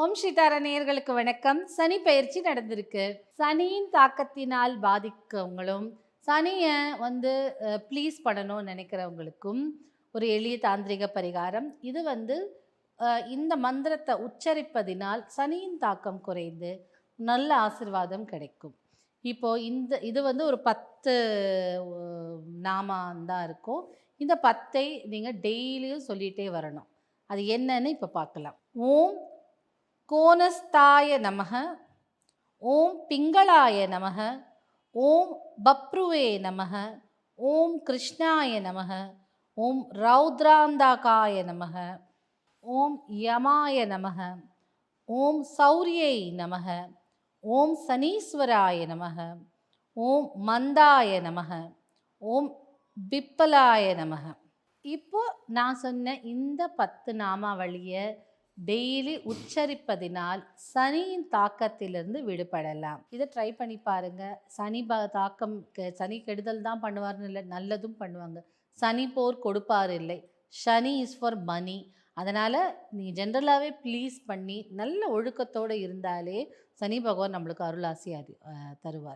ஓம் ஸ்ரீதார நேயர்களுக்கு வணக்கம். சனி பயிற்சி நடந்திருக்கு. சனியின் தாக்கத்தினால் பாதிக்கவங்களும், சனியை ப்ளீஸ் பண்ணணும்னு நினைக்கிறவங்களுக்கும் ஒரு எளிய தாந்திரிக பரிகாரம். இது இந்த மந்திரத்தை உச்சரிப்பதினால் சனியின் தாக்கம் குறைந்து நல்ல ஆசிர்வாதம் கிடைக்கும். இது ஒரு 10 நாமான் தான் இருக்கும். இந்த 10ஐ நீங்கள் டெய்லியும் சொல்லிகிட்டே வரணும். அது என்னன்னு இப்போ பார்க்கலாம். ஓம் கோணஸ்தாய நமக, ஓம் பிங்களாய நமக, ஓம் பப்ருவே நமக, ஓம் கிருஷ்ணாய நமக, ஓம் ரௌத்ராந்தாகாய நமக, ஓம் யமாய நமக, ஓம் சௌரியை நமக, ஓம் சனீஸ்வராய நமக, ஓம் மந்தாய நமக, ஓம் பிப்பலாய நமக. இப்போ நான் சொன்ன இந்த 10 நாமாவளியை டெய்லி உச்சரிப்பதினால் சனியின் தாக்கத்திலிருந்து விடுபடலாம். இதை ட்ரை பண்ணி பாருங்க. தாக்கம் சனி கெடுதல் தான் பண்ணுவார்னு இல்லை, நல்லதும் பண்ணுவாங்க. சனி போர் கொடுப்பார் இல்லை. சனி இஸ் ஃபார் மணி. அதனால் நீ ஜென்ரலாகவே ப்ளீஸ் பண்ணி நல்ல ஒழுக்கத்தோடு இருந்தாலே சனி பகவான் நம்மளுக்கு அருளாசி தருவார்.